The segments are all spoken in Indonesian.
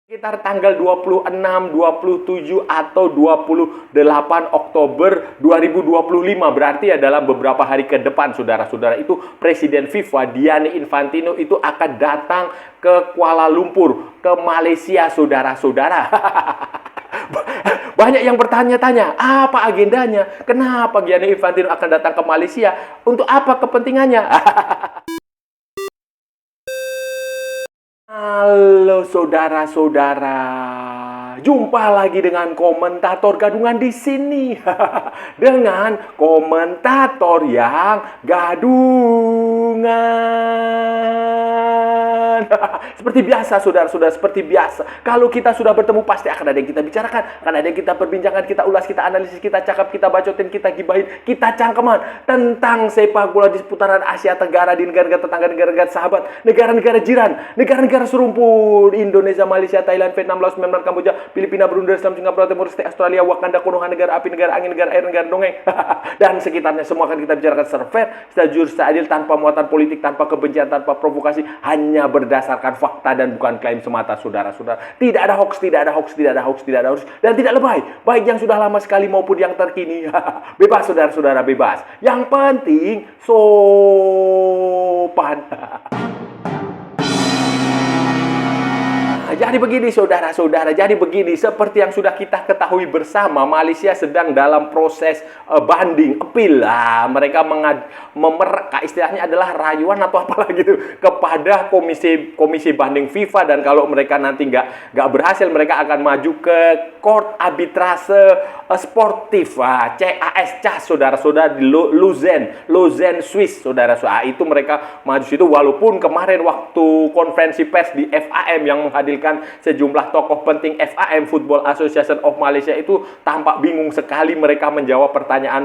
Sekitar tanggal 26, 27, atau 28 Oktober 2025. Berarti ya dalam beberapa hari ke depan, saudara-saudara, itu Presiden FIFA Gianni Infantino itu akan datang ke Kuala Lumpur, ke Malaysia, saudara-saudara. Banyak yang bertanya-tanya, apa agendanya? Kenapa Gianni Infantino akan datang ke Malaysia? Untuk apa kepentingannya? Halo saudara-saudara, jumpa lagi dengan komentator gadungan di sini. Dengan komentator yang gadungan. Seperti biasa saudara-saudara, seperti biasa. Kalau kita sudah bertemu pasti akan ada yang kita bicarakan, akan ada yang kita perbincangkan, kita ulas, kita analisis, kita cakap, kita bacotin, kita gibahin, kita cangkeman tentang sepak bola di seputaran Asia Tenggara, di negara-negara tetangga, negara-negara sahabat, negara-negara jiran, negara-negara serumpun, Indonesia, Malaysia, Thailand, Vietnam, Laos, Myanmar, Kamboja, Filipina, Brunei, Darussalam, Singapura, Timur Leste, Australia, Wakanda, Konoha, negara api, negara angin, negara air, negara dongeng, dan sekitarnya semua akan kita bicarakan secara fair, secara jujur, secara adil, tanpa muatan politik, tanpa kebencian, tanpa provokasi, hanya berdasarkan fakta dan bukan klaim semata, saudara-saudara. Tidak ada hoax, tidak ada hoax, tidak ada hoax, tidak ada hoax, dan tidak lebay, baik yang sudah lama sekali maupun yang terkini. Bebas, saudara-saudara, bebas. Yang penting sopan. Jadi begini saudara-saudara, jadi begini, seperti yang sudah kita ketahui bersama, Malaysia sedang dalam proses banding, appeal. Mereka istilahnya adalah rayuan atau apalah gitu kepada komisi banding FIFA, dan kalau mereka nanti nggak berhasil, mereka akan maju ke Court Arbitrase Sportif, CAS, saudara-saudara, di Lausanne, Swiss, saudara-saudara. Itu mereka maju situ, walaupun kemarin waktu konferensi pers di FAM yang menghadirkan sejumlah tokoh penting FAM, Football Association of Malaysia, itu tampak bingung sekali mereka menjawab pertanyaan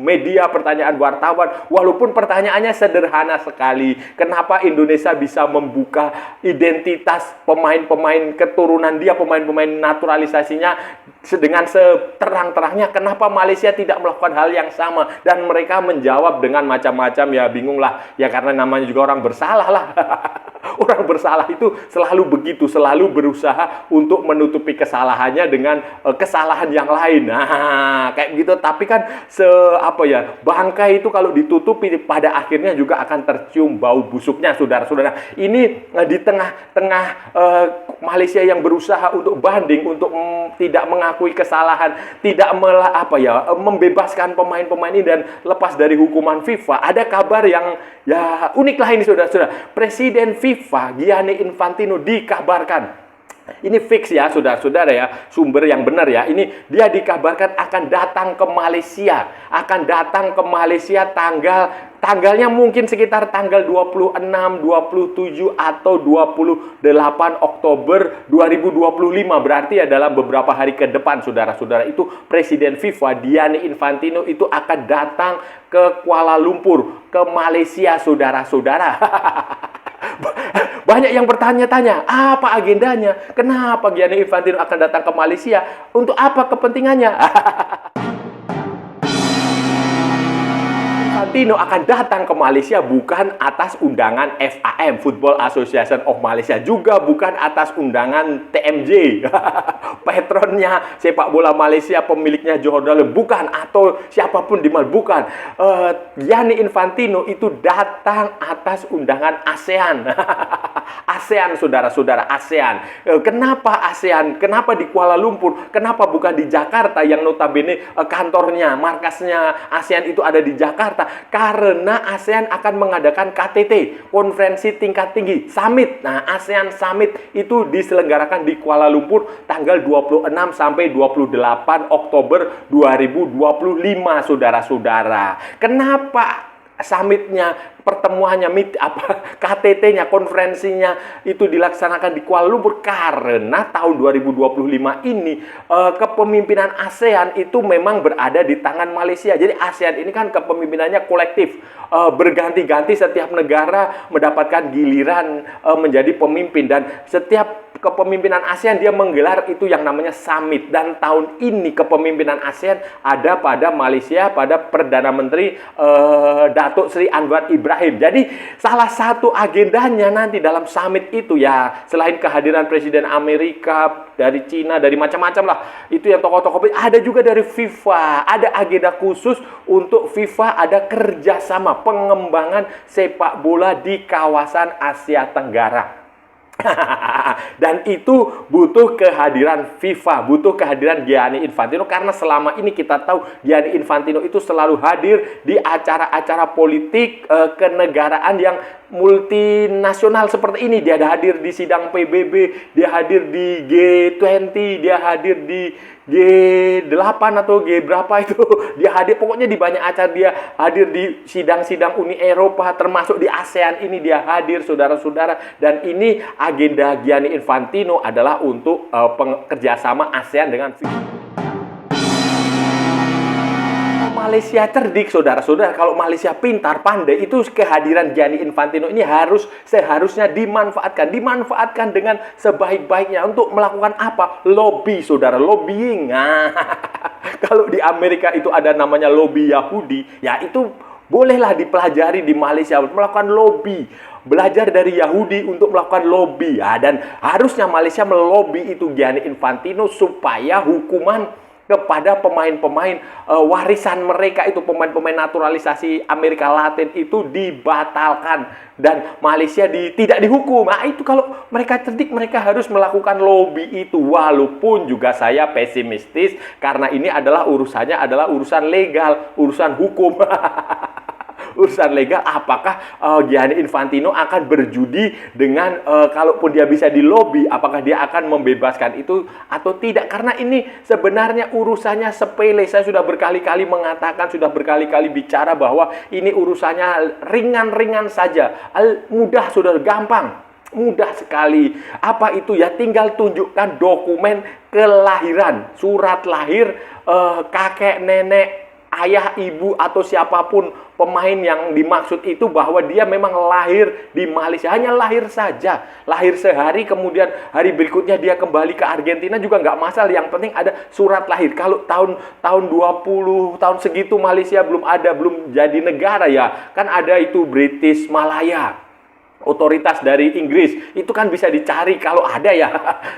media, pertanyaan wartawan, walaupun pertanyaannya sederhana sekali. Kenapa Indonesia bisa membuka identitas pemain-pemain keturunan dia, pemain-pemain naturalisasinya dengan seterang-terangnya? Kenapa Malaysia tidak melakukan hal yang sama? Dan mereka menjawab dengan macam-macam, ya bingung lah, ya karena namanya juga orang bersalah lah. Orang bersalah itu selalu begitu, selalu berusaha untuk menutupi kesalahannya dengan kesalahan yang lain. Nah, kayak gitu. Tapi kan bangkai itu kalau ditutupi pada akhirnya juga akan tercium bau busuknya, saudara-saudara. Ini di tengah-tengah Malaysia yang berusaha untuk banding, untuk tidak mengakui kesalahan, tidak membebaskan pemain-pemain ini dan lepas dari hukuman FIFA. Ada kabar yang ya unik lah ini, saudara-saudara. Presiden FIFA Gianni Infantino dikabarkan, ini fix ya, saudara-saudara ya, sumber yang benar ya. Ini dia dikabarkan akan datang ke Malaysia. Akan datang ke Malaysia tanggalnya mungkin sekitar tanggal 26, 27, atau 28 Oktober 2025. Berarti ya dalam beberapa hari ke depan, saudara-saudara, itu Presiden FIFA Gianni Infantino itu akan datang ke Kuala Lumpur, ke Malaysia, saudara-saudara. Banyak yang bertanya-tanya, apa agendanya? Kenapa Gianni Infantino akan datang ke Malaysia? Untuk apa kepentingannya? Infantino akan datang ke Malaysia bukan atas undangan FAM, Football Association of Malaysia, juga bukan atas undangan TMJ, patronnya sepak bola Malaysia, pemiliknya Johor Darul, bukan, atau siapapun di Malaysia, bukan. Gianni Infantino itu datang atas undangan ASEAN. ASEAN, saudara-saudara, ASEAN. Kenapa ASEAN? Kenapa di Kuala Lumpur? Kenapa bukan di Jakarta yang notabene kantornya, markasnya ASEAN itu ada di Jakarta? Karena ASEAN akan mengadakan KTT, konferensi tingkat tinggi, summit. Nah, ASEAN Summit itu diselenggarakan di Kuala Lumpur tanggal 26 sampai 28 Oktober 2025, saudara-saudara. Kenapa summitnya, pertemuannya, KTT-nya, konferensinya itu dilaksanakan di Kuala Lumpur? Karena tahun 2025 ini kepemimpinan ASEAN itu memang berada di tangan Malaysia. Jadi ASEAN ini kan kepemimpinannya kolektif, berganti-ganti, setiap negara mendapatkan giliran menjadi pemimpin, dan setiap kepemimpinan ASEAN dia menggelar itu yang namanya summit, dan tahun ini kepemimpinan ASEAN ada pada Malaysia pada Perdana Menteri Datuk Seri Anwar Ibrahim. Jadi salah satu agendanya nanti dalam summit itu ya, selain kehadiran Presiden Amerika, dari Cina, dari macam-macam lah, itu yang tokoh-tokoh, ada juga dari FIFA, ada agenda khusus untuk FIFA, ada kerjasama pengembangan sepak bola di kawasan Asia Tenggara. Dan itu butuh kehadiran FIFA, butuh kehadiran Gianni Infantino, karena selama ini kita tahu Gianni Infantino itu selalu hadir di acara-acara politik kenegaraan yang multinasional seperti ini. Dia hadir di sidang PBB, dia hadir di G20, dia hadir di G8 atau G berapa itu, dia hadir pokoknya di banyak acara, dia hadir di sidang-sidang Uni Eropa, termasuk di ASEAN ini dia hadir, saudara-saudara. Dan ini agenda Gianni Infantino adalah untuk kerjasama ASEAN dengan Malaysia cerdik, saudara-saudara. Kalau Malaysia pintar, pandai, itu kehadiran Gianni Infantino ini seharusnya dimanfaatkan dengan sebaik-baiknya untuk melakukan apa? Lobby, saudara, lobbying. Nah, kalau di Amerika itu ada namanya lobby Yahudi, ya itu bolehlah dipelajari di Malaysia, melakukan lobby. Belajar dari Yahudi untuk melakukan lobby, ya. Dan harusnya Malaysia melobi itu Gianni Infantino supaya hukuman kepada pemain-pemain warisan mereka itu, pemain-pemain naturalisasi Amerika Latin itu dibatalkan dan Malaysia tidak dihukum. Nah, itu kalau mereka cerdik, mereka harus melakukan lobby itu. Walaupun juga saya pesimistis karena ini adalah urusan legal, urusan hukum. Urusan legal, apakah Gianni Infantino akan berjudi dengan kalaupun dia bisa dilobi, apakah dia akan membebaskan itu atau tidak? Karena ini sebenarnya urusannya sepele. Saya sudah berkali-kali mengatakan, sudah berkali-kali bicara bahwa ini urusannya ringan-ringan saja, mudah, sudah gampang. Mudah sekali. Apa itu ya? Tinggal tunjukkan dokumen kelahiran, surat lahir kakek, nenek, ayah, ibu, atau siapapun pemain yang dimaksud itu, bahwa dia memang lahir di Malaysia. Hanya lahir saja. Lahir sehari, kemudian hari berikutnya dia kembali ke Argentina juga nggak masalah. Yang penting ada surat lahir. Kalau tahun 20 tahun segitu Malaysia belum jadi negara ya. Kan ada itu British Malaya. Otoritas dari Inggris itu kan bisa dicari kalau ada ya.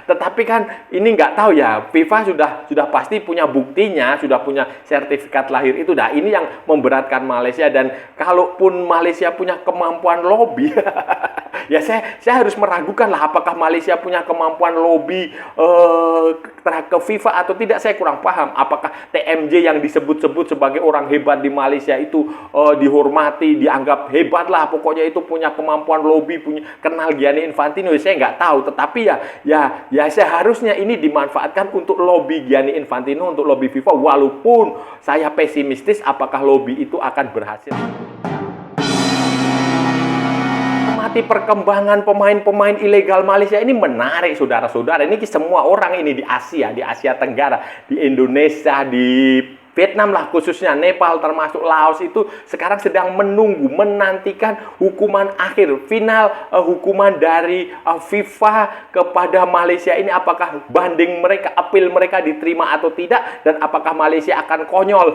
Tetapi kan ini nggak tahu ya. FIFA sudah pasti punya buktinya, sudah punya sertifikat lahir itu. Nah, ini yang memberatkan Malaysia. Dan kalaupun Malaysia punya kemampuan lobby, ya saya harus meragukan lah apakah Malaysia punya kemampuan lobby ke FIFA atau tidak. Saya kurang paham. Apakah TMJ yang disebut-sebut sebagai orang hebat di Malaysia itu dihormati, dianggap hebat lah. Pokoknya itu punya kemampuan lobby, punya kenal Gianni Infantino, saya nggak tahu. Tetapi ya seharusnya ini dimanfaatkan untuk lobby Gianni Infantino, untuk lobby FIFA. Walaupun saya pesimistis apakah lobby itu akan berhasil. Amati perkembangan pemain-pemain ilegal Malaysia ini menarik, saudara-saudara. Ini semua orang ini di Asia Tenggara, di Indonesia, di Vietnam lah khususnya, Nepal termasuk Laos itu sekarang sedang menantikan hukuman akhir, final hukuman dari FIFA kepada Malaysia ini. Apakah banding mereka, apel mereka diterima atau tidak, dan apakah Malaysia akan konyol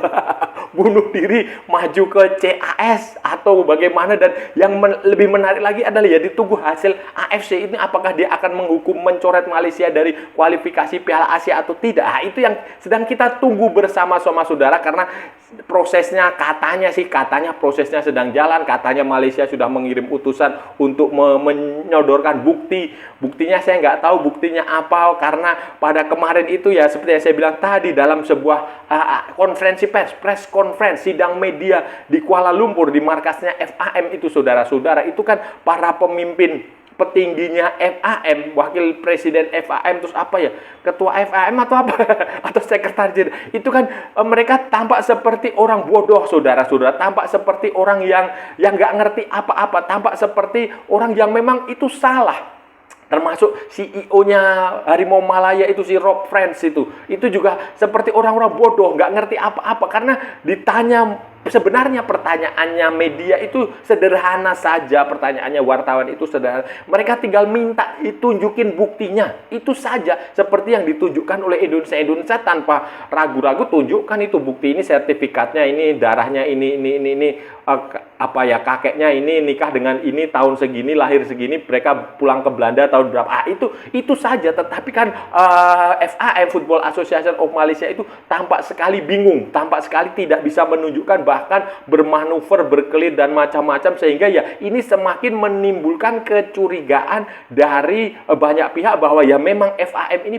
bunuh diri maju ke CAS atau bagaimana. Dan yang lebih menarik lagi adalah ya ditunggu hasil AFC ini, apakah dia akan menghukum, mencoret Malaysia dari kualifikasi Piala Asia atau tidak. Nah, itu yang sedang kita tunggu bersama-sama, saudara, karena prosesnya katanya prosesnya sedang jalan. Katanya Malaysia sudah mengirim utusan untuk menyodorkan buktinya saya nggak tahu buktinya apa, karena pada kemarin itu ya seperti yang saya bilang tadi, dalam sebuah konferensi press conference, sidang media di Kuala Lumpur di markasnya FAM itu, saudara-saudara, itu kan para pemimpin petingginya FAM, wakil presiden FAM, terus apa ya, ketua FAM atau apa atau sekretaris itu kan mereka tampak seperti orang bodoh, saudara-saudara, tampak seperti orang yang nggak ngerti apa-apa, tampak seperti orang yang memang itu salah. Termasuk CEO-nya Harimau Malaya itu, si Rob Friends itu juga seperti orang-orang bodoh, nggak ngerti apa-apa, karena ditanya sebenarnya pertanyaannya media itu sederhana saja, pertanyaannya wartawan itu sederhana. Mereka tinggal minta tunjukin buktinya, itu saja. Seperti yang ditunjukkan oleh Indonesia tanpa ragu-ragu, tunjukkan itu bukti, ini sertifikatnya, ini darahnya, ini kakeknya ini nikah dengan ini tahun segini, lahir segini, mereka pulang ke Belanda tahun berapa. Itu saja. Tetapi kan FAM, Football Association of Malaysia, itu tampak sekali bingung, tampak sekali tidak bisa menunjukkan, bahkan bermanuver, berkelit dan macam-macam, sehingga ya ini semakin menimbulkan kecurigaan dari banyak pihak bahwa ya memang FAM ini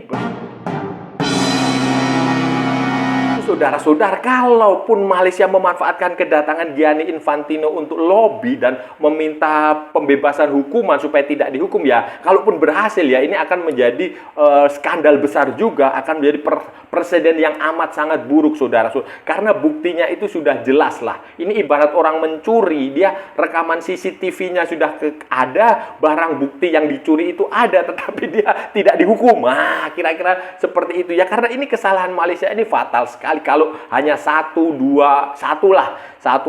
saudara-saudara, kalaupun Malaysia memanfaatkan kedatangan Gianni Infantino untuk lobby dan meminta pembebasan hukuman supaya tidak dihukum, ya kalaupun berhasil ya ini akan menjadi skandal besar juga, akan menjadi presiden yang amat sangat buruk, saudara-saudara, karena buktinya itu sudah jelas lah. Ini ibarat orang mencuri, dia rekaman CCTV-nya sudah ada, barang bukti yang dicuri itu ada, tetapi dia tidak dihukum. Kira-kira seperti itu ya, karena ini kesalahan Malaysia ini fatal sekali. Kalau hanya satu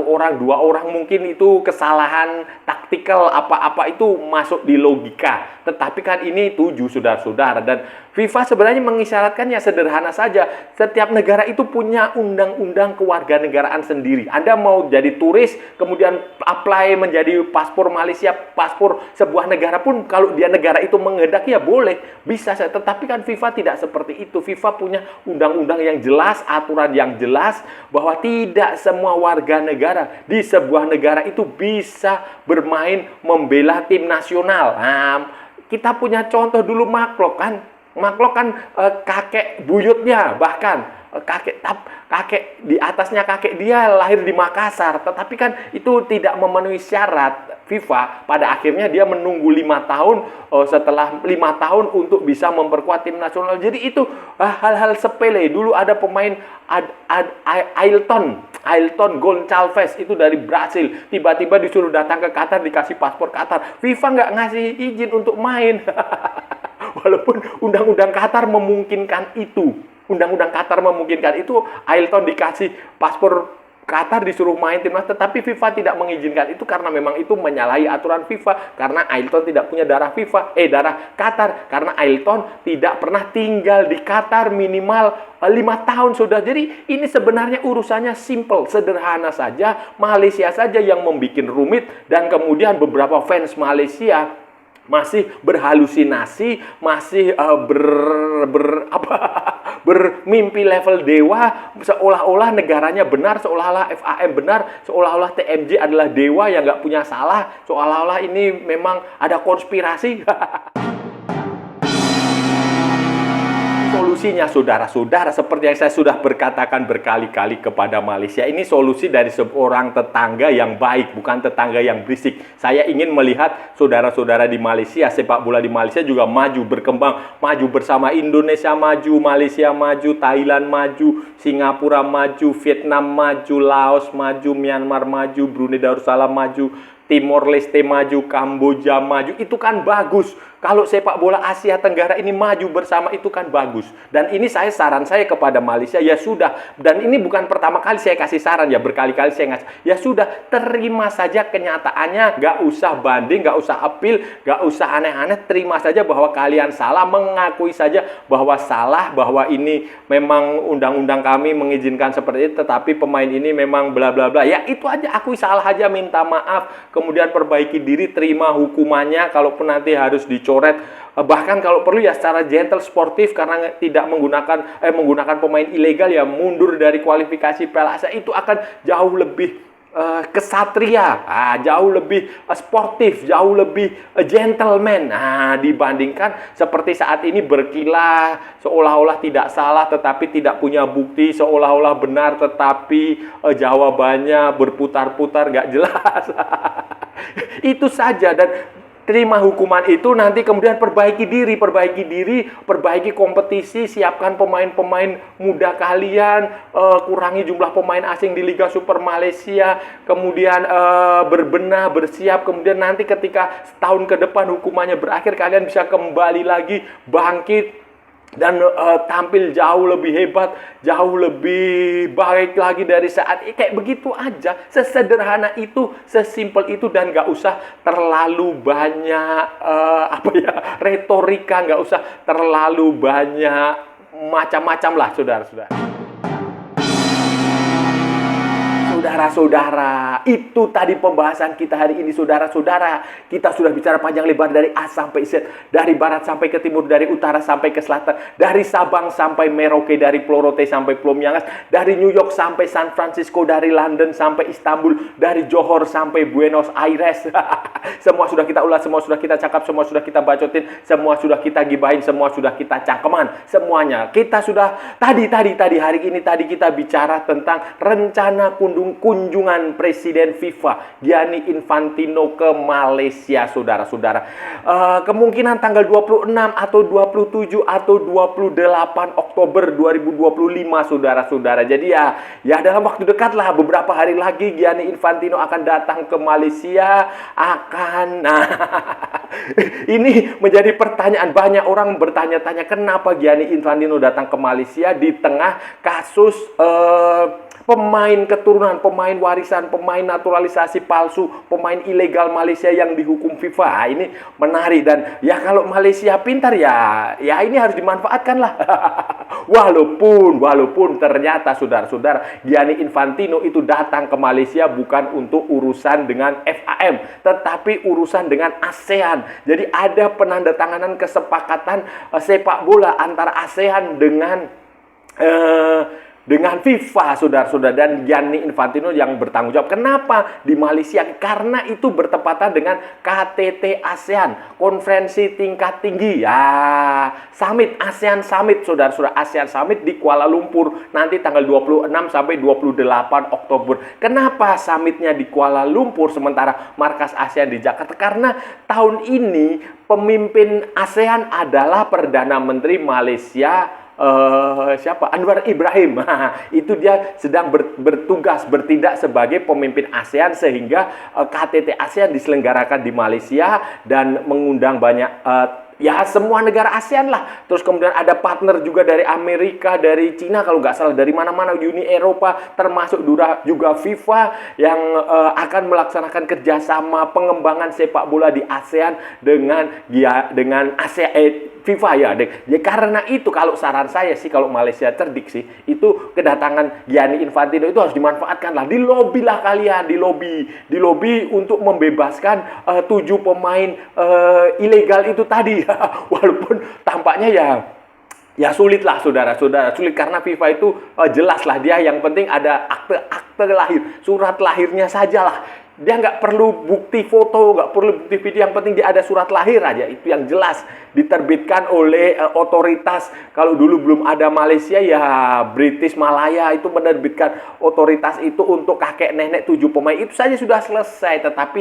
orang, dua orang mungkin itu kesalahan taktikal apa-apa itu masuk di logika. Tetapi kan ini 7, saudara-saudara, dan FIFA sebenarnya mengisyaratkannya sederhana saja. Setiap negara itu punya undang-undang kewarganegaraan sendiri. Anda mau jadi turis, kemudian apply menjadi paspor Malaysia, paspor sebuah negara pun, kalau dia negara itu menghendaki ya boleh, bisa. Tetapi kan FIFA tidak seperti itu. FIFA punya undang-undang yang jelas, aturan yang jelas, bahwa tidak semua warga negara di sebuah negara itu bisa bermain membela tim nasional. Kita punya contoh dulu Mark Klok kan kakek buyutnya, bahkan kakek di atasnya kakek dia lahir di Makassar, tetapi kan itu tidak memenuhi syarat FIFA. Pada akhirnya dia menunggu 5 tahun, setelah 5 tahun untuk bisa memperkuat tim nasional. Jadi itu hal-hal sepele. Dulu ada pemain Ailton Goncalves itu dari Brasil, tiba-tiba disuruh datang ke Qatar, dikasih paspor Qatar. FIFA nggak ngasih izin untuk main. Walaupun undang-undang Qatar memungkinkan itu. Undang-undang Qatar memungkinkan itu, Ailton dikasih paspor Qatar, disuruh main timnas, tetapi FIFA tidak mengizinkan itu karena memang itu menyalahi aturan FIFA, karena Ailton tidak punya darah Qatar, karena Ailton tidak pernah tinggal di Qatar minimal 5 tahun, sudah. Jadi ini sebenarnya urusannya simple, sederhana saja. Malaysia saja yang membuat rumit, dan kemudian beberapa fans Malaysia masih berhalusinasi, masih bermimpi level dewa, seolah-olah negaranya benar, seolah-olah FAM benar, seolah-olah TMJ adalah dewa yang nggak punya salah, seolah-olah ini memang ada konspirasi. Solusinya, saudara-saudara, seperti yang saya sudah berkatakan berkali-kali kepada Malaysia, ini solusi dari seorang tetangga yang baik, bukan tetangga yang berisik. Saya ingin melihat saudara-saudara di Malaysia, sepak bola di Malaysia juga maju, berkembang, maju bersama. Indonesia maju, Malaysia maju, Thailand maju, Singapura maju, Vietnam maju, Laos maju, Myanmar maju, Brunei Darussalam maju, Timor Leste maju, Kamboja maju. Itu kan bagus. Kalau sepak bola Asia Tenggara ini maju bersama, itu kan bagus. Dan ini saran saya kepada Malaysia, ya sudah. Dan ini bukan pertama kali saya kasih saran, ya berkali-kali saya ngasih. Ya sudah, terima saja kenyataannya. Gak usah banding, gak usah appeal, gak usah aneh-aneh. Terima saja bahwa kalian salah, mengakui saja bahwa salah, bahwa ini memang undang-undang kami mengizinkan seperti itu, tetapi pemain ini memang bla bla bla. Ya itu aja, akui salah aja, minta maaf, kemudian perbaiki diri, terima hukumannya, kalaupun nanti harus dicoret, bahkan kalau perlu ya secara gentle, sportif, karena tidak menggunakan pemain ilegal, ya mundur dari kualifikasi Piala Asia. Itu akan jauh lebih kesatria, jauh lebih sportif, jauh lebih gentleman, dibandingkan seperti saat ini berkilah, seolah-olah tidak salah tetapi tidak punya bukti, seolah-olah benar tetapi jawabannya berputar-putar, gak jelas. Itu saja. Dan terima hukuman itu, nanti kemudian perbaiki diri, perbaiki kompetisi, siapkan pemain-pemain muda kalian, kurangi jumlah pemain asing di Liga Super Malaysia, kemudian berbenah, bersiap, kemudian nanti ketika setahun ke depan hukumannya berakhir, kalian bisa kembali lagi, bangkit, dan tampil jauh lebih hebat, jauh lebih baik lagi dari saat ini. Kayak begitu aja, sesederhana itu, sesimpel itu, dan nggak usah terlalu banyak retorika, nggak usah terlalu banyak macam-macam lah, saudara-saudara. Saudara-saudara, itu tadi pembahasan kita hari ini, saudara-saudara. Kita sudah bicara panjang lebar dari A sampai Z, dari barat sampai ke timur, dari utara sampai ke selatan, dari Sabang sampai Merauke, dari Pulau Rote sampai Pulau Miangas, dari New York sampai San Francisco, dari London sampai Istanbul, dari Johor sampai Buenos Aires. Semua sudah kita ulas, semua sudah kita cakap, semua sudah kita bacotin, semua sudah kita gibahin, semua sudah kita cangkeman. Semuanya kita sudah tadi hari ini kita bicara tentang rencana kunjungan Presiden FIFA Gianni Infantino ke Malaysia, saudara-saudara. Kemungkinan tanggal 26 atau 27 atau 28 Oktober 2025, saudara-saudara. Jadi ya dalam waktu dekat lah, beberapa hari lagi Gianni Infantino akan datang ke Malaysia. Ini menjadi pertanyaan, banyak orang bertanya-tanya kenapa Gianni Infantino datang ke Malaysia di tengah kasus pemain keturunan, pemain warisan, pemain naturalisasi palsu, pemain ilegal Malaysia yang dihukum FIFA. Ini menarik, dan ya kalau Malaysia pintar ya ini harus dimanfaatkan lah. Walaupun ternyata, saudara-saudara, Gianni Infantino itu datang ke Malaysia bukan untuk urusan dengan FAM, tetapi urusan dengan ASEAN. Jadi ada penandatanganan kesepakatan sepak bola antara ASEAN dengan FIFA, saudara-saudara, dan Gianni Infantino yang bertanggung jawab. Kenapa di Malaysia? Karena itu bertepatan dengan KTT ASEAN, konferensi tingkat tinggi. Summit, ASEAN Summit, saudara-saudara, ASEAN Summit di Kuala Lumpur nanti tanggal 26 sampai 28 Oktober. Kenapa summitnya di Kuala Lumpur sementara markas ASEAN di Jakarta? Karena tahun ini pemimpin ASEAN adalah Perdana Menteri Malaysia, Anwar Ibrahim. Itu dia sedang bertugas, bertindak sebagai pemimpin ASEAN, sehingga KTT ASEAN diselenggarakan di Malaysia dan mengundang banyak semua negara ASEAN lah. Terus kemudian ada partner juga dari Amerika, dari Cina, kalau nggak salah dari mana-mana, Uni Eropa, termasuk juga FIFA yang akan melaksanakan kerjasama pengembangan sepak bola di ASEAN dengan FIFA ya. Karena itu kalau saran saya sih, kalau Malaysia cerdik sih, itu kedatangan Gianni Infantino itu harus dimanfaatkan lah. Dilobi lah kalian, dilobi untuk membebaskan 7 pemain ilegal itu tadi. Walaupun tampaknya ya sulit lah, saudara-saudara, sulit karena FIFA itu jelas lah, dia yang penting ada akte lahir, surat lahirnya sajalah. Dia nggak perlu bukti foto, nggak perlu bukti video, yang penting dia ada surat lahir aja. Itu yang jelas diterbitkan oleh otoritas. Kalau dulu belum ada Malaysia, ya British Malaya itu menerbitkan otoritas itu untuk kakek nenek 7 pemain. Itu saja sudah selesai. Tetapi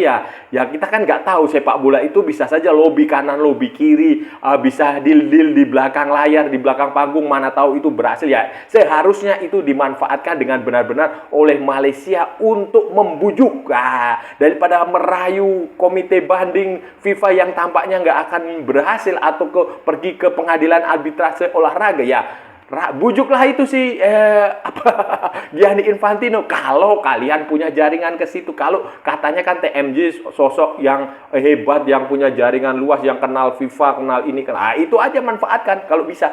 ya kita kan nggak tahu, sepak bola itu bisa saja lobby kanan, lobby kiri, bisa deal-deal di belakang layar, di belakang panggung, mana tahu itu berhasil. Ya seharusnya itu dimanfaatkan dengan benar-benar oleh Malaysia untuk membujuk. Daripada merayu komite banding FIFA yang tampaknya nggak akan berhasil atau pergi ke pengadilan arbitrase olahraga, ya bujuklah itu si Gianni Infantino. Kalau kalian punya jaringan ke situ, kalau katanya kan TMJ sosok yang hebat, yang punya jaringan luas, yang kenal FIFA, kenal ini, itu aja manfaatkan kalau bisa.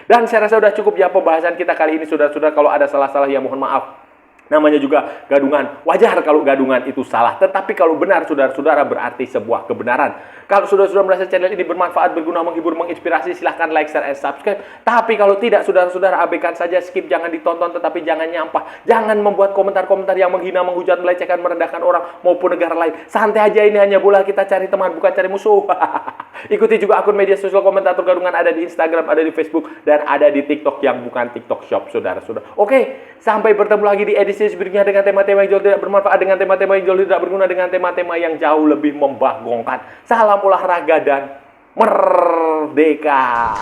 Dan saya rasa sudah cukup ya pembahasan kita kali ini, saudara-saudara. Kalau ada salah-salah ya mohon maaf. Namanya juga gadungan. Wajar kalau gadungan itu salah. Tetapi kalau benar, saudara-saudara, berarti sebuah kebenaran. Kalau saudara-saudara merasa channel ini bermanfaat, berguna, menghibur, menginspirasi, silahkan like, share, and subscribe. Tapi kalau tidak, saudara-saudara, abaikan saja, skip, jangan ditonton, tetapi jangan nyampah. Jangan membuat komentar-komentar yang menghina, menghujat, melecehkan, merendahkan orang maupun negara lain. Santai aja, ini hanya bola, kita cari teman, bukan cari musuh. Ikuti juga akun media sosial komentator gadungan, ada di Instagram, ada di Facebook, dan ada di TikTok yang bukan TikTok Shop, saudara-saudara. Oke, sampai bertemu lagi di edisi berikutnya dengan tema-tema yang jauh tidak bermanfaat, dengan tema-tema yang jauh tidak berguna, dengan tema-tema yang jauh lebih membagongkan. Salam olahraga dan merdeka.